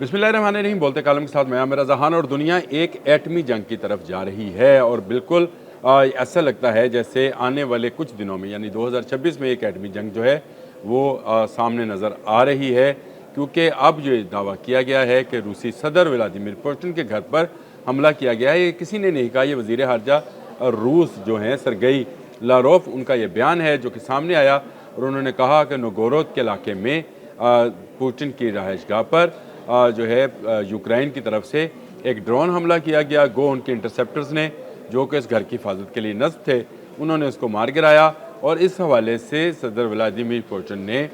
बिस्मिल्लाहिर्रहमानिर्रहीम। बोलते कालम के साथ मैं मेरा जहान। और दुनिया एक एटमी जंग की तरफ जा रही है और बिल्कुल ऐसा लगता है जैसे आने वाले कुछ दिनों में यानी 2026 में एक एटमी जंग जो है वो सामने नज़र आ रही है, क्योंकि अब ये दावा किया गया है कि रूसी सदर व्लादिमीर पुतिन के घर पर हमला किया गया है। ये किसी ने नहीं कहा, ये वज़ीर ख़ारजा रूस जो हैं सरगेई लारोफ, उनका ये बयान है जो कि सामने आया। और उन्होंने कहा कि नोगोरोद के इलाके में पुतिन की रहायशगाह पर जो है यूक्रेन की तरफ से एक ड्रोन हमला किया गया। गो उनके इंटरसेप्टर्स ने, जो कि इस घर की हिफाजत के लिए नस्ब थे, उन्होंने उसको मार गिराया। और इस हवाले से सदर व्लादिमीर पुतिन ने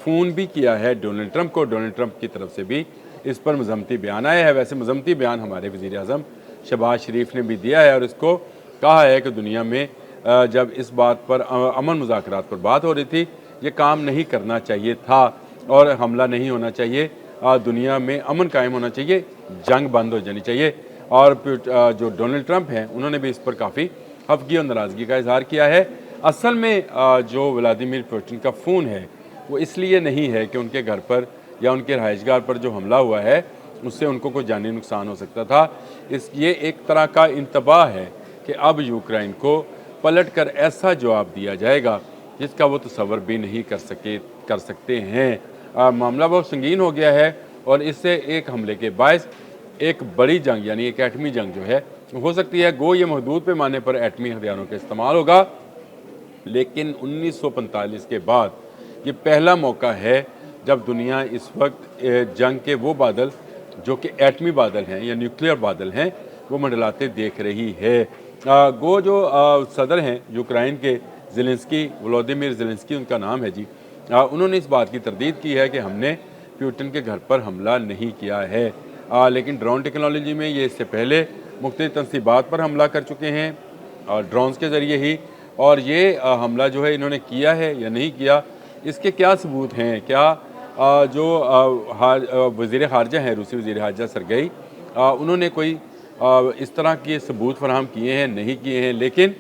फ़ोन भी किया है डोनाल्ड ट्रंप को। डोनाल्ड ट्रंप की तरफ से भी इस पर मजम्मती बयान आया है। वैसे मजम्मती बयान हमारे वज़ीर आज़म शहबाज शरीफ ने भी दिया है और इसको कहा है कि दुनिया में जब इस बात पर अमन मुज़ाकरात पर बात हो रही थी, ये काम नहीं करना चाहिए था और हमला नहीं होना चाहिए, दुनिया में अमन कायम होना चाहिए, जंग बंद हो जानी चाहिए। और जो डोनाल्ड ट्रंप हैं उन्होंने भी इस पर काफ़ी खफगी और नाराज़गी का इजहार किया है। असल में जो व्लादिमीर पुतिन का फ़ोन है वो इसलिए नहीं है कि उनके घर पर या उनके रहायशगाह पर जो हमला हुआ है उससे उनको कोई जानी नुकसान हो सकता था। ये एक तरह का इंतबाह है कि अब यूक्रेन को पलट कर ऐसा जवाब दिया जाएगा जिसका वो तसव्वुर भी नहीं कर सकते हैं। मामला बहुत संगीन हो गया है और इससे एक हमले के बायस एक बड़ी जंग यानी एक एटमी जंग जो है हो सकती है। गो ये महदूद पैमाने पर एटमी हथियारों का इस्तेमाल होगा, लेकिन 1945 के बाद ये पहला मौका है जब दुनिया इस वक्त जंग के वो बादल जो कि एटमी बादल हैं या न्यूक्लियर बादल हैं वो मंडलाते देख रही है। गो जो सदर हैं यूक्रेन के, ज़ेलेंस्की, व्लादिमीर ज़ेलेंस्की उनका नाम है जी, उन्होंने इस बात की तरदीद की है कि हमने पुतिन के घर पर हमला नहीं किया है, लेकिन ड्रोन टेक्नोलॉजी में ये इससे पहले मुख्तलिफ तनसीबात पर हमला कर चुके हैं ड्रोन्स के ज़रिए ही। और ये हमला जो है इन्होंने किया है या नहीं किया, इसके क्या सबूत हैं? क्या जो वज़ीर ख़ारजा हैं, रूसी वज़ीर ख़ारजा सरगेई, उन्होंने कोई इस तरह के सबूत फराहम किए हैं, नहीं किए हैं। लेकिन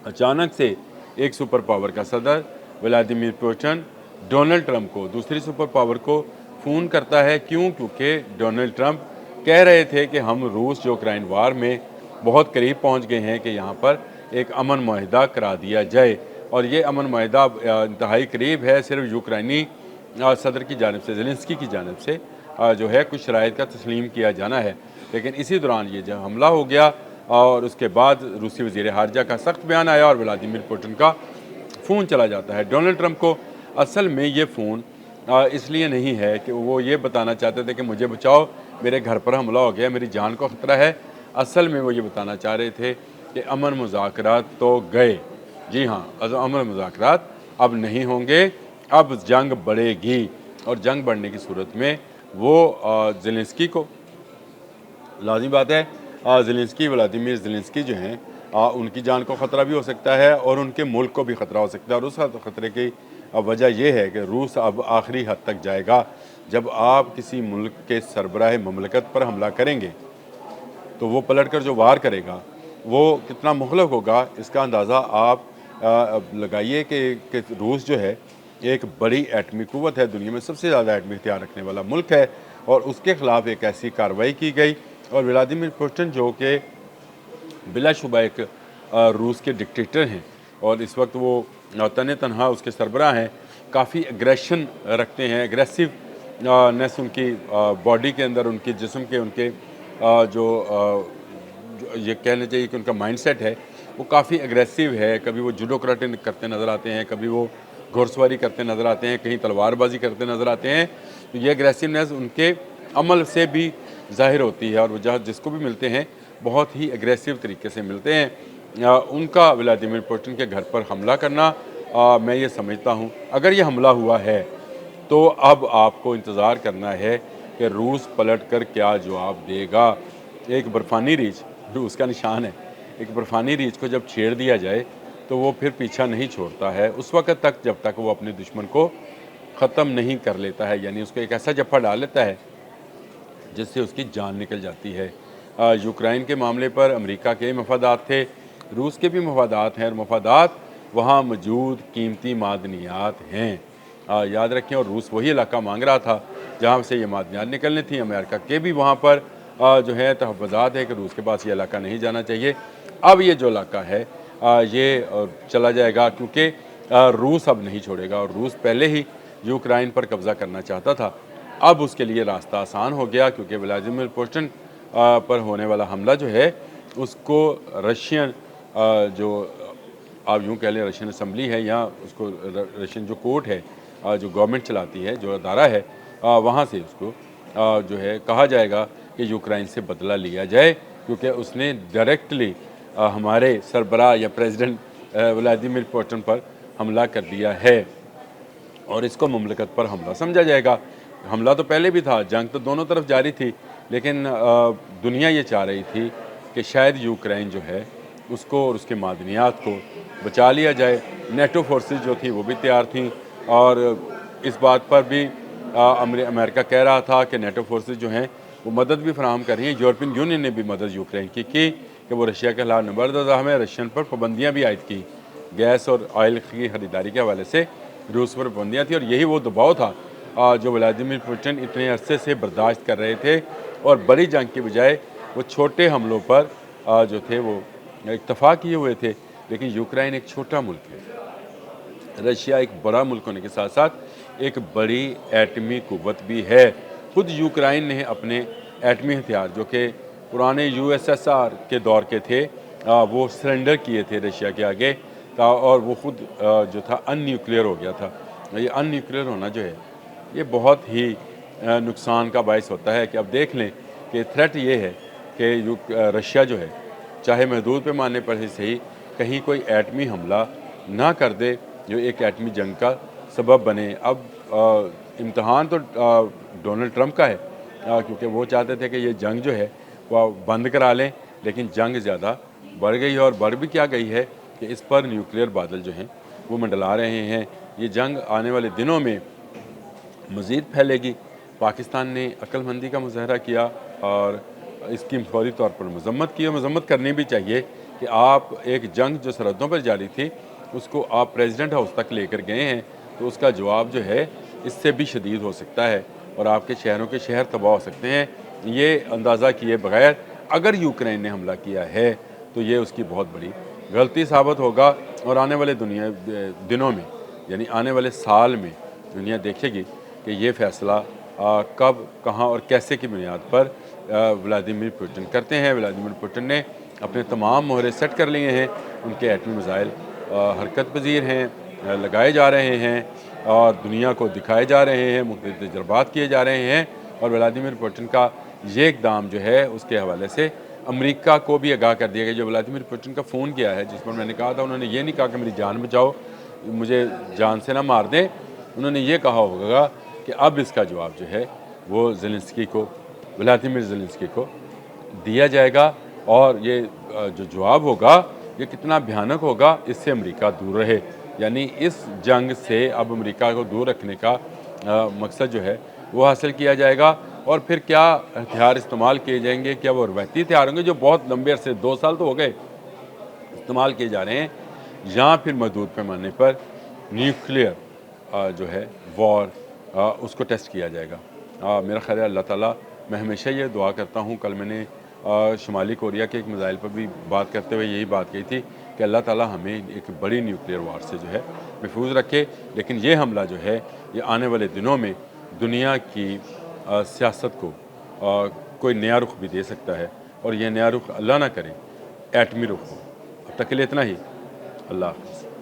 अचानक से एक सुपर पावर का सदर व्लादिमीर पुतिन डोनाल्ड ट्रंप को, दूसरी सुपर पावर को फ़ोन करता है। क्यों? क्योंकि डोनाल्ड ट्रंप कह रहे थे कि हम रूस यूक्रेन वार में बहुत करीब पहुंच गए हैं कि यहाँ पर एक अमन माहिदा करा दिया जाए। और ये अमन माहिदा इंतहाई करीब है, सिर्फ यूक्रेनी सदर की जानिब से, ज़ेलेंस्की की जानिब से जो है कुछ शराइत का तस्लीम किया जाना है। लेकिन इसी दौरान ये जब हमला हो गया और उसके बाद रूसी वज़ीर ख़ारजा का सख्त बयान आया और व्लादिमीर पुतिन का फ़ोन चला जाता है डोनाल्ड ट्रंप को। असल में ये फ़ोन इसलिए नहीं है कि वो ये बताना चाहते थे कि मुझे बचाओ, मेरे घर पर हमला हो गया, मेरी जान को ख़तरा है। असल में वो ये बताना चाह रहे थे कि अमन मुज़ाकरात तो गए, जी हाँ, अमन मुज़ाकरात अब नहीं होंगे, अब जंग बढ़ेगी। और जंग बढ़ने की सूरत में वो ज़ेलेंस्की को, लाज़िम बात है, ज़ेलेंस्की, व्लादिमीर ज़ेलेंस्की जो हैं उनकी जान को ख़तरा भी हो सकता है और उनके मुल्क को भी ख़तरा हो सकता है। और उस ख़तरे की वजह यह है कि रूस अब आखिरी हद तक जाएगा। जब आप किसी मुल्क के सरबराह ममलकत पर हमला करेंगे तो वो पलट कर जो वार करेगा वो कितना मुहलक होगा, इसका अंदाज़ा आप लगाइए कि रूस जो है एक बड़ी एटमी क़ुव्वत है, दुनिया में सबसे ज़्यादा एटमी हथियार रखने वाला मुल्क है, और उसके ख़िलाफ़ एक ऐसी कार्रवाई की गई। और व्लादिमीर पुतिन जो कि बिलाशुबा एक रूस के डिक्टेटर हैं और इस वक्त वो तने तनहा उसके सरबराह हैं, काफ़ी एग्रेशन रखते हैं, एग्रेसिव नेस उनकी बॉडी के अंदर, उनके जिस्म के, उनके जो ये कहना चाहिए कि उनका माइंडसेट है वो काफ़ी एग्रेसिव है। कभी वो जूडो कराटे करते नज़र आते हैं, कभी वो घुड़सवारी करते नज़र आते हैं, कहीं तलवारबाजी करते नज़र आते हैं। तो ये एग्रेसिवनेस उनके अमल से भी ज़ाहिर होती है और वो जहाँ जिसको भी मिलते हैं बहुत ही एग्रेसिव तरीके से मिलते हैं। उनका व्लादिमीर पुतिन के घर पर हमला करना, मैं ये समझता हूँ अगर ये हमला हुआ है तो अब आपको इंतज़ार करना है कि रूस पलट कर क्या जवाब देगा। एक बर्फ़ानी रीछ रूस का निशान है, एक बर्फ़ानी रीछ को जब छेड़ दिया जाए तो वो फिर पीछा नहीं छोड़ता है उस वक़्त तक जब तक वो अपने दुश्मन को ख़त्म नहीं कर लेता है, यानी उसको एक ऐसा जफ़ा डाल लेता है जिससे उसकी जान निकल जाती है। यूक्रेन के मामले पर अमेरिका के मफादात थे, रूस के भी मफादात हैं और मफादात वहाँ मौजूद कीमती मादनियात हैं, याद रखें। और रूस वही इलाका मांग रहा था जहाँ से ये मादनियात निकलनी थी। अमेरिका के भी वहाँ पर जो है तहफ़्फ़ुज़ात है कि रूस के पास ये इलाका नहीं जाना चाहिए। अब ये जो इलाका है ये चला जाएगा, क्योंकि रूस अब नहीं छोड़ेगा, और रूस पहले ही यूक्रेन पर कब्ज़ा करना चाहता था। अब उसके लिए रास्ता आसान हो गया, क्योंकि व्लादिमीर पुतिन पर होने वाला हमला जो है उसको रशियन जो आप यूँ कह लें रशियन असम्बली है, या उसको रशियन जो कोर्ट है जो गवर्नमेंट चलाती है, जो अदारा है, वहाँ से उसको जो है कहा जाएगा कि यूक्रेन से बदला लिया जाए, क्योंकि उसने डायरेक्टली हमारे सरबराह या प्रेसिडेंट व्लादिमीर पुतिन पर हमला कर दिया है, और इसको मुमलकत पर हमला समझा जाएगा। हमला तो पहले भी था, जंग तो दोनों तरफ जारी थी, लेकिन दुनिया ये चाह रही थी कि शायद यूक्रेन जो है उसको और उसके मादनियात को बचा लिया जाए। नेटो फोर्सेस जो थी वो भी तैयार थीं, और इस बात पर भी अमेरिका कह रहा था कि नेटो फोर्सेस जो हैं वो मदद भी फराहम कर रही हैं। यूरोपियन यूनियन ने भी मदद यूक्रेन की कि वो रशिया के खिलाफ नंबर में रशियन पर पाबंदियाँ भी आयद की। गैस और ऑयल की खरीदारी के हवाले से रूस पर पाबंदियाँ थी, और यही वो दबाव था जो व्लादिमीर पुतिन इतने अरसे से बर्दाश्त कर रहे थे, और बड़ी जंग की बजाय वो छोटे हमलों पर जो थे वो इत्तफाक किए हुए थे। लेकिन यूक्रेन एक छोटा मुल्क है, रशिया एक बड़ा मुल्क होने के साथ साथ एक बड़ी एटमी कुव्वत भी है। खुद यूक्रेन ने अपने एटमी हथियार जो कि पुराने यूएसएसआर के दौर के थे वो सरेंडर किए थे रशिया के आगे, और वो खुद जो था अनन्यूक्लियर हो गया था। ये अनन्यूक्लियर होना जो है ये बहुत ही नुकसान का बायस होता है कि अब देख लें कि थ्रेट ये है कि रशिया जो है चाहे महदूद पैमाने पर ही सही कहीं कोई एटमी हमला ना कर दे जो एक एटमी जंग का सबब बने। अब इम्तहान तो डोनाल्ड ट्रंप का है, क्योंकि वो चाहते थे कि ये जंग जो है वह बंद करा लें, लेकिन जंग ज़्यादा बढ़ गई है, और बढ़ भी क्या गई है कि इस पर न्यूक्लियर बादल जो हैं वो मंडला रहे हैं। ये जंग आने वाले दिनों में मज़ीद फैलेगी। पाकिस्तान ने अक्लमंदी का मुज़ाहरा किया और इसकी फौरी तौर पर मज़म्मत की, और मज़म्मत करनी भी चाहिए कि आप एक जंग जो सरहदों पर जारी थी उसको आप प्रेसिडेंट हाउस तक लेकर गए हैं, तो उसका जवाब जो है इससे भी शदीद हो सकता है, और आपके शहरों के शहर तबाह हो सकते हैं। ये अंदाज़ा किए बगैर अगर यूक्रेन ने हमला किया है तो ये उसकी बहुत बड़ी गलती साबित होगा, और आने वाले दिनों में यानी आने वाले साल में दुनिया देखेगी कि ये फ़ैसला कब, कहाँ और कैसे की बुनियाद पर व्लादिमीर पुतिन करते हैं। व्लादिमीर पुतिन ने अपने तमाम मोहरे सेट कर लिए हैं, उनके एटमी मिसाइल हरकत पजीर हैं, लगाए जा रहे हैं और दुनिया को दिखाए जा रहे हैं, मुख्तलिफ तजर्बात किए जा रहे हैं, और व्लादिमीर पुतिन का ये इक़दाम जो है उसके हवाले से अमेरिका को भी आगाह कर दिया गया। जो व्लादिमीर पुतिन का फ़ोन किया है जिस पर मैंने कहा था, उन्होंने ये नहीं कहा कि मेरी जान बचाओ, मुझे जान से ना मार दें, उन्होंने ये कहा होगा कि अब इसका जवाब जो है वो ज़ेलेंस्की को, व्लादिमीर ज़ेलेंस्की को दिया जाएगा, और ये जो जवाब होगा ये कितना भयानक होगा, इससे अमेरिका दूर रहे। यानी इस जंग से अब अमेरिका को दूर रखने का मकसद जो है वो हासिल किया जाएगा, और फिर क्या हथियार इस्तेमाल किए जाएंगे, क्या वो रवायती हथियार होंगे जो बहुत लंबे अरसे 2 साल तो हो गए इस्तेमाल किए जा रहे हैं, या फिर महदूद पैमाने पर न्यूक्लियर जो है वॉर उसको टेस्ट किया जाएगा। मेरा ख़्याल है अल्लाह ताला, मैं हमेशा ये दुआ करता हूँ, कल मैंने शुमाली कोरिया के एक मिसाइल पर भी बात करते हुए यही बात कही थी कि अल्लाह ताला हमें एक बड़ी न्यूक्लियर वार से जो है महफूज रखे। लेकिन ये हमला जो है ये आने वाले दिनों में दुनिया की सियासत को कोई नया रुख भी दे सकता है, और यह नया रुख अल्लाह ना करे एटमी रुख हो। अब तक के लिए इतना ही। अल्लाह हाफ़िज़।